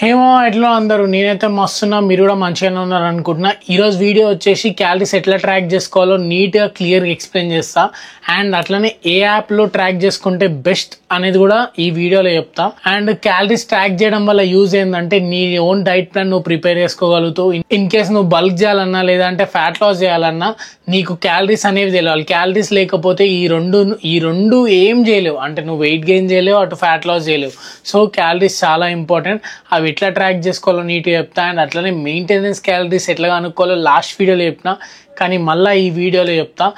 హేమో ఎట్లా అందరూ నేనైతే మస్తున్నా మీరు కూడా మంచిగానే ఉన్నారు అనుకుంటున్నా. ఈరోజు వీడియో వచ్చేసి క్యాలరీస్ ఎట్లా ట్రాక్ చేసుకోవాలో నీట్గా క్లియర్గా ఎక్స్ప్లెయిన్ చేస్తా. అండ్ అట్లనే ఏ యాప్లో ట్రాక్ చేసుకుంటే బెస్ట్ అనేది కూడా ఈ వీడియోలో చెప్తా. అండ్ క్యాలరీస్ ట్రాక్ చేయడం వల్ల యూజ్ ఏంటంటే నీ ఓన్ డైట్ ప్లాన్ నువ్వు ప్రిపేర్ చేసుకోగలుగుతావు. ఇన్ కేస్ నువ్వు బల్క్ చేయాలన్నా లేదంటే ఫ్యాట్ లాస్ చేయాలన్నా నీకు క్యాలరీస్ అనేవి తెలియాలి. క్యాలరీస్ లేకపోతే ఈ రెండు ఏం చేయలేవు. అంటే నువ్వు వెయిట్ గెయిన్ చేయలేవు, అటు ఫ్యాట్ లాస్ చేయలేవు. సో క్యాలరీస్ చాలా ఇంపార్టెంట్. అవి ఎట్లా ట్రాక్ చేసుకోవాలో నీట్గా చెప్తా. అండ్ అట్లనే మెయింటెనెన్స్ క్యాలరీస్ ఎట్లా కనుక్కోవాలో లాస్ట్ వీడియోలో చెప్పినా, కానీ మళ్ళీ ఈ వీడియోలో చెప్తా.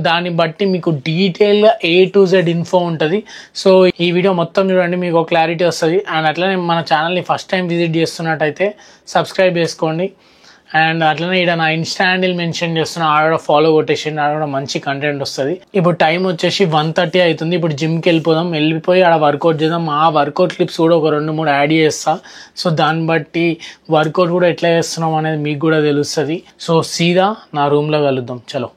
దాన్ని బట్టి మీకు డీటెయిల్గా A to Z ఇన్ఫో ఉంటుంది. సో ఈ వీడియో మొత్తం చూడండి, మీకు ఒక క్లారిటీ వస్తుంది. అండ్ అట్లనే మన ఛానల్ని ఫస్ట్ టైం విజిట్ చేస్తున్నట్టయితే సబ్స్క్రైబ్ చేసుకోండి. అండ్ అట్లనే ఇక్కడ నా ఇన్స్టా హ్యాండిల్ మెన్షన్ చేస్తున్నా, ఆడ ఫాలో కొట్టేసింది, ఆడ కూడా మంచి కంటెంట్ వస్తుంది. ఇప్పుడు టైం వచ్చేసి 1:30 అవుతుంది. ఇప్పుడు జిమ్కి వెళ్ళిపోయి ఆడ వర్కౌట్ చేద్దాం. ఆ వర్కౌట్ క్లిప్స్ కూడా ఒక 2-3 యాడ్ చేస్తా. సో దాన్ని బట్టి వర్కౌట్ కూడా ఎట్లా చేస్తున్నాం అనేది మీకు కూడా తెలుస్తుంది. సో సీదా నా రూమ్లో కలుద్దాం. చలో.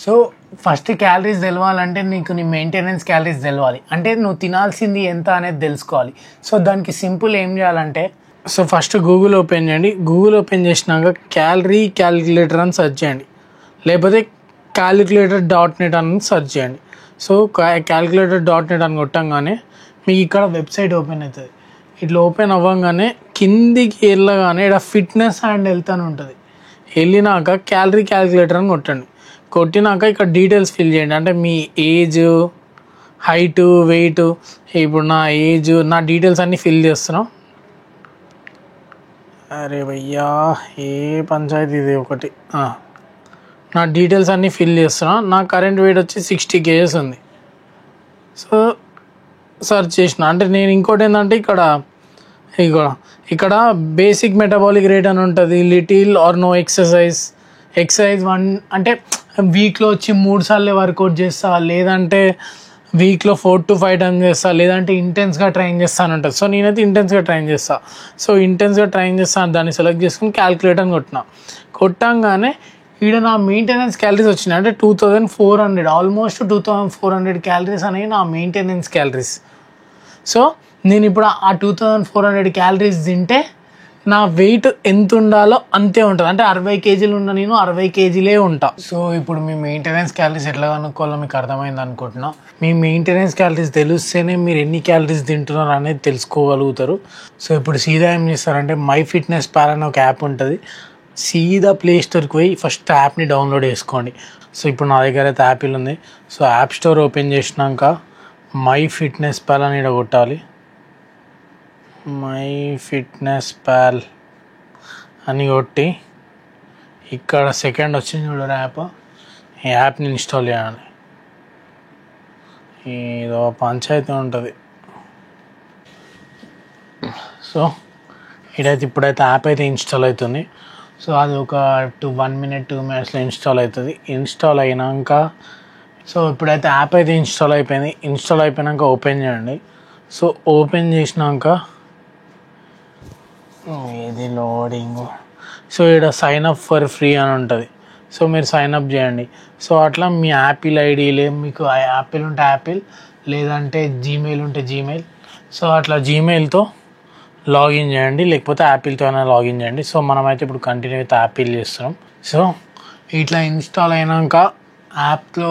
సో ఫస్ట్ క్యాలరీస్ తెలవాలంటే నీకు నీ మెయింటెనెన్స్ క్యాలరీస్ తెలవాలి. అంటే నువ్వు తినాల్సింది ఎంత అనేది తెలుసుకోవాలి. సో దానికి సింపుల్ ఏం చేయాలంటే, సో ఫస్ట్ గూగుల్ ఓపెన్ చేయండి. గూగుల్ ఓపెన్ చేసినాక క్యాలరీ క్యాలిక్యులేటర్ అని సెర్చ్ చేయండి, లేకపోతే calculator.net అని సెర్చ్ చేయండి. సో calculator.net అని కొట్టంగానే మీకు ఇక్కడ వెబ్సైట్ ఓపెన్ అవుతుంది. ఇట్లా ఓపెన్ అవ్వగానే కిందికి వెళ్ళగానే ఇక్కడ ఫిట్నెస్ అండ్ హెల్త్ అని ఉంటుంది. వెళ్ళినాక క్యాలరీ క్యాలిక్యులేటర్ అని కొట్టండి. కొట్టినాక ఇక్కడ డీటెయిల్స్ ఫిల్ చేయండి. అంటే మీ ఏజ్, హైట్, వెయిట్. ఇప్పుడు నా ఏజ్, నా డీటెయిల్స్ అన్నీ ఫిల్ చేస్తున్నాం. అరే భయ్యా ఏ పంచాయతీ ఇది ఒకటి. నా డీటెయిల్స్ అన్నీ ఫిల్ చేస్తున్నా. నా కరెంట్ వెయిట్ వచ్చి 60 kgs ఉంది. సో సర్చ్ చేసిన. అంటే నేను ఇంకోటి ఏంటంటే ఇక్కడ బేసిక్ మెటబాలిక్ రేట్ అని ఉంటుంది. లిటిల్ ఆర్ నో ఎక్సర్సైజ్ 1 అంటే వీక్లో వచ్చి 3 సార్లు వర్కౌట్ చేస్తా, లేదంటే వీక్లో 4 to 5 times చేస్తా, లేదంటే ఇంటెన్స్గా ట్రైన్ చేస్తాను ఉంటుంది. సో నేనైతే ఇంటెన్స్గా ట్రైన్ చేస్తాను. సో ఇంటెన్స్గా ట్రైన్ చేస్తాను, దాన్ని సెలెక్ట్ చేసుకుని క్యాలిక్యులేటర్ అని కొట్టంగానే ఈడ నా మెయింటెనెన్స్ క్యాలరీస్ వచ్చినాయి. అంటే 2400, ఆల్మోస్ట్ 2400 క్యాలరీస్ అనేవి నా మెయింటెనెన్స్ క్యాలరీస్. సో నేను ఇప్పుడు ఆ 2400 క్యాలరీస్ తింటే నా వెయిట్ ఎంత ఉండాలో అంతే ఉంటుంది. అంటే 60 kgs ఉన్న నేను 60 kgs ఉంటా. సో ఇప్పుడు మీ మెయింటెనెన్స్ క్యాలరీస్ ఎట్లా కనుక్కోవాలో మీకు అర్థమైంది అనుకుంటున్నా. మీ మెయింటెనెన్స్ క్యాలరీస్ తెలిస్తేనే మీరు ఎన్ని క్యాలరీస్ తింటున్నారు అనేది తెలుసుకోగలుగుతారు. సో ఇప్పుడు సీదా ఏం చేస్తారంటే MyFitnessPal అనే ఒక యాప్ ఉంటుంది. సీదా ప్లే స్టోర్కి పోయి ఫస్ట్ యాప్ని డౌన్లోడ్ చేసుకోండి. సో ఇప్పుడు నా దగ్గర అయితే యాపిల్ ఉంది. సో యాప్ స్టోర్ ఓపెన్ చేసినాక MyFitnessPal అని ఇక్కడ కొట్టాలి. MyFitnessPal అని కొట్టి ఇక్కడ సెకండ్ వచ్చింది చూడరు యాప్. ఈ యాప్ని ఇన్స్టాల్ చేయాలి. ఇదో పంచాయతీ ఉంటుంది. సో ఇప్పుడైతే యాప్ అయితే ఇన్స్టాల్ అవుతుంది. సో అది ఒక 1 minute 2 minutesలో ఇన్స్టాల్ అవుతుంది. ఇన్స్టాల్ అయినాక సో ఇప్పుడైతే యాప్ అయితే ఇన్స్టాల్ అయిపోయింది. ఇన్స్టాల్ అయిపోయాక ఓపెన్ చేయండి. సో ఓపెన్ చేసినాక ఇది లోడింగ్. సో ఇక్కడ సైన్ అప్ ఫర్ ఫ్రీ అని ఉంటుంది. సో మీరు సైన్ అప్ చేయండి. సో అట్లా మీ యాపిల్ ఐడి మీకు యాపిల్ ఉంటే యాపిల్, లేదంటే జీమెయిల్ ఉంటే జీమెయిల్. సో అట్లా జీమెయిల్తో లాగిన్ చేయండి, లేకపోతే యాపిల్తో అయినా లాగిన్ చేయండి. సో మనమైతే ఇప్పుడు కంటిన్యూ అయితే యాపిల్ చేస్తున్నాం. సో ఇట్లా ఇన్స్టాల్ అయినాక యాప్లో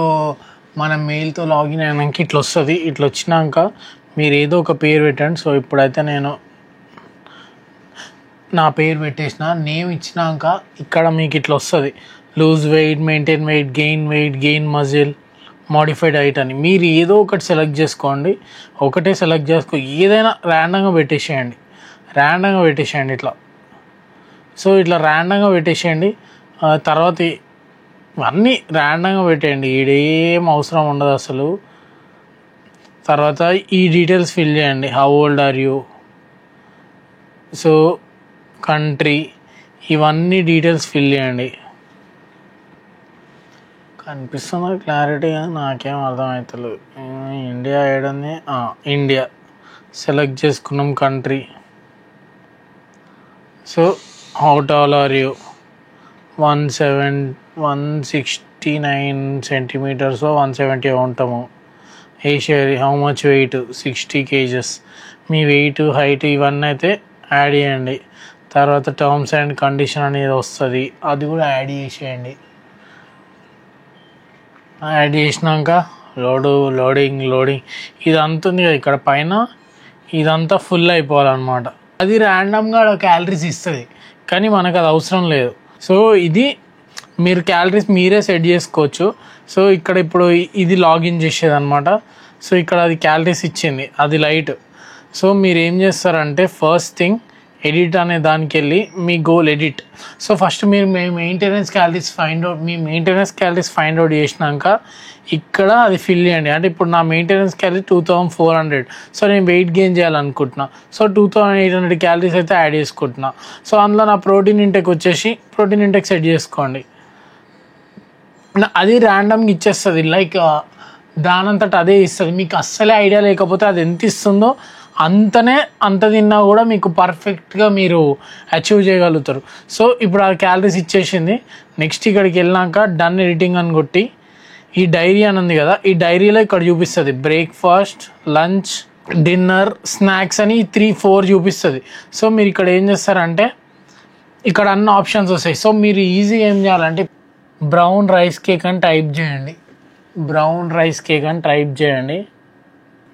మన మెయిల్తో లాగిన్ అయినాక ఇట్లా వస్తుంది. ఇట్లా వచ్చినాక మీరు ఏదో ఒక పేరు పెట్టండి. సో ఇప్పుడైతే నేను నా పేరు పెట్టేసిన, నేమ్ ఇచ్చినాక ఇక్కడ మీకు ఇట్లా వస్తుంది lose weight, maintain weight, gain muscle, modified height అని. మీరు ఏదో ఒకటి సెలెక్ట్ చేసుకోండి. ఒకటే సెలెక్ట్ చేసుకో, ఏదైనా ర్యాండమ్గా పెట్టేసేయండి ఇట్లా. సో ఇట్లా ర్యాండమ్గా పెట్టేసేయండి. తర్వాత అన్నీ ర్యాండమ్గా పెట్టేయండి, ఈడేం అవసరం ఉండదు అసలు. తర్వాత ఈ డీటెయిల్స్ ఫిల్ చేయండి. How old are you, so country, ఇవన్నీ డీటెయిల్స్ ఫిల్ చేయండి. కనిపిస్తుందా క్లారిటీగా? నాకేం అర్థమవుతలేదు. ఇండియా ఏడంది, ఇండియా సెలెక్ట్ చేసుకున్నాం. Country, so how tall are you, 169 centimetres, 170 ఉంటాము. ఏషియర్, హౌ మచ్ వెయిట్, 60 kgs. మీ వెయిట్, హైట్ ఇవన్నీ అయితే యాడ్ చేయండి. తర్వాత టర్మ్స్ అండ్ కండిషన్ అనేది వస్తుంది, అది కూడా యాడ్ చేసేయండి. యాడ్ చేసినాక లోడింగ్ ఇదంతా ఉంది కదా ఇక్కడ పైన, ఇదంతా ఫుల్ అయిపోవాలన్నమాట. అది ర్యాండమ్గా క్యాలరీస్ ఇస్తుంది, కానీ మనకు అది అవసరం లేదు. సో ఇది మీరు క్యాలరీస్ మీరే సెట్ చేసుకోవచ్చు. సో ఇక్కడ ఇప్పుడు ఇది లాగిన్ చేసేది అనమాట. సో ఇక్కడ అది క్యాలరీస్ ఇచ్చింది, అది లైట్. సో మీరు ఏం చేస్తారంటే ఫస్ట్ థింగ్ ఎడిట్ అనే దానికి వెళ్ళి మీ గోల్ ఎడిట్. సో ఫస్ట్ మీరు మెయింటెనెన్స్ క్యాలరీస్ ఫైండ్ అవుట్ చేసినాక ఇక్కడ అది ఫిల్ చేయండి. అంటే ఇప్పుడు నా మెయింటెనెన్స్ క్యాలరీ 2400. సో నేను వెయిట్ గెయిన్ చేయాలనుకుంటున్నా. సో 2800 క్యాలరీస్ అయితే యాడ్ చేసుకుంటున్నా. సో అందులో నా ప్రోటీన్ ఇంటెక్ వచ్చేసి ప్రోటీన్ ఇంటెక్ సెట్ చేసుకోండి. అది ర్యాండమ్గా ఇచ్చేస్తుంది, లైక్ దానంతట అదే ఇస్తుంది. మీకు అస్సలే ఐడియా లేకపోతే అది ఎంత ఇస్తుందో అంత తిన్నా కూడా మీకు పర్ఫెక్ట్గా మీరు అచీవ్ చేయగలుగుతారు. సో ఇప్పుడు ఆ క్యాలరీస్ ఇచ్చేసింది. నెక్స్ట్ ఇక్కడికి వెళ్ళాక డన్ ఎడిటింగ్ అని కొట్టి ఈ డైరీ అని ఉంది కదా, ఈ డైరీలో ఇక్కడ చూపిస్తుంది బ్రేక్ఫాస్ట్, లంచ్, డిన్నర్, స్నాక్స్ అని 3-4 చూపిస్తుంది. సో మీరు ఇక్కడ ఏం చేస్తారంటే ఇక్కడ అన్ని ఆప్షన్స్ వస్తాయి. సో మీరు ఈజీగా ఏం చేయాలంటే బ్రౌన్ రైస్ కేక్ అని టైప్ చేయండి.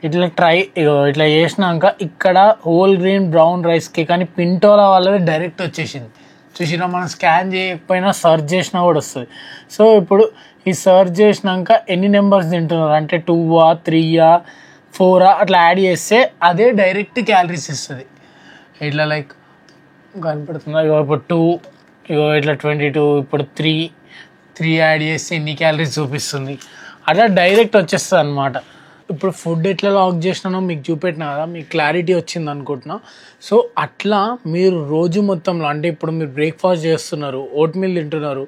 ఇట్లా చేసినాక ఇక్కడ whole grain brown rice cake అని పింటోలా వాళ్ళది డైరెక్ట్ వచ్చేసింది. చూసినా, మనం స్కాన్ చేయకపోయినా సర్చ్ చేసినా కూడా వస్తుంది. సో ఇప్పుడు ఈ సర్చ్ చేసినాక ఎన్ని నెంబర్స్ తింటున్నారు అంటే 2, 3, 4 అట్లా యాడ్ చేస్తే అదే డైరెక్ట్ క్యాలరీస్ ఇస్తుంది. ఇట్లా లైక్ కనపడుతుందా, ఇప్పుడు 2, ఇట్లా 22, ఇప్పుడు 3 యాడ్ చేస్తే ఎన్ని క్యాలరీస్ చూపిస్తుంది. అట్లా డైరెక్ట్ వచ్చేస్తుంది అనమాట. ఇప్పుడు ఫుడ్ ఎట్లా లాక్ చేసినానో మీకు చూపెట్టినా కదా, మీకు క్లారిటీ వచ్చింది అనుకుంటున్నా. సో అట్లా మీరు రోజు మొత్తంలో, అంటే ఇప్పుడు మీరు బ్రేక్ఫాస్ట్ చేస్తున్నారు, ఓట్ మీల్ తింటున్నారు,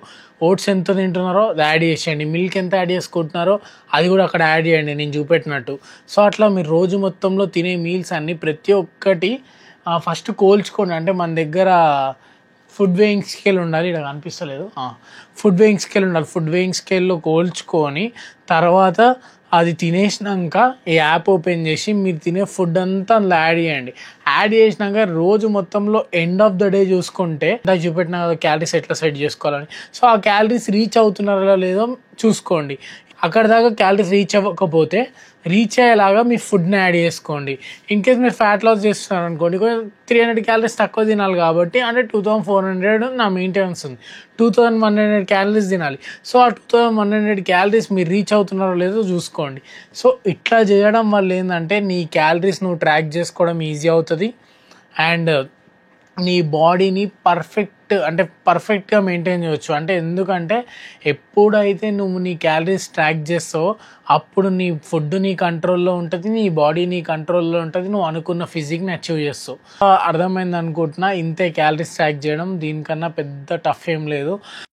ఓట్స్ ఎంత తింటున్నారో అది యాడ్ చేసేయండి. మిల్క్ ఎంత యాడ్ చేసుకుంటున్నారో అది కూడా అక్కడ యాడ్ చేయండి నేను చూపెట్టినట్టు. సో అట్లా మీరు రోజు మొత్తంలో తినే మీల్స్ అన్నీ ప్రతి ఒక్కటి ఫస్ట్ కోల్చుకోండి. అంటే మన దగ్గర ఫుడ్ వేయింగ్ స్కేల్ ఉండాలి, ఇక్కడ కనిపిస్తలేదు, ఫుడ్ వేయింగ్ స్కేల్లో కోల్చుకొని తర్వాత అది తినేసినాక ఈ యాప్ ఓపెన్ చేసి మీరు తినే ఫుడ్ అంతా అందులో యాడ్ చేసినాక రోజు మొత్తంలో ఎండ్ ఆఫ్ ద డే చూసుకుంటే దాన్ని చూపెట్టిన క్యాలరీస్ ఎట్లా సెట్ చేసుకోవాలని. సో ఆ క్యాలరీస్ రీచ్ అవుతున్నారో లేదో చూసుకోండి. అక్కడ దాకా క్యాలరీస్ రీచ్ అవ్వకపోతే రీచ్ అయ్యేలాగా మీ ఫుడ్ని యాడ్ చేసుకోండి. ఇన్ కేస్ మీరు ఫ్యాట్ లాస్ చేస్తున్నారు అనుకోండి, 300 క్యాలరీస్ తక్కువ తినాలి కాబట్టి, అంటే 2400 నా మెయింటెనెన్స్ ఉంది, 2100 క్యాలరీస్ తినాలి. సో ఆ 2100 క్యాలరీస్ మీరు రీచ్ అవుతున్నారో లేదో చూసుకోండి. సో ఇట్లా చేయడం వల్ల ఏంటంటే నీ క్యాలరీస్ నువ్వు ట్రాక్ చేసుకోవడం ఈజీ అవుతుంది అండ్ నీ బాడీని పర్ఫెక్ట్గా మెయింటైన్ చేయవచ్చు. అంటే ఎందుకంటే ఎప్పుడైతే నువ్వు నీ క్యాలరీస్ ట్రాక్ చేస్తావో అప్పుడు నీ ఫుడ్ నీ కంట్రోల్లో ఉంటుంది, నీ బాడీ నీ కంట్రోల్లో ఉంటుంది, నువ్వు అనుకున్న ఫిజిక్ని అచీవ్ చేస్తావు. అర్థమైంది అనుకుంటున్నా. ఇంతే క్యాలరీస్ ట్రాక్ చేయడం, దీనికన్నా పెద్ద టఫ్ ఏం లేదు.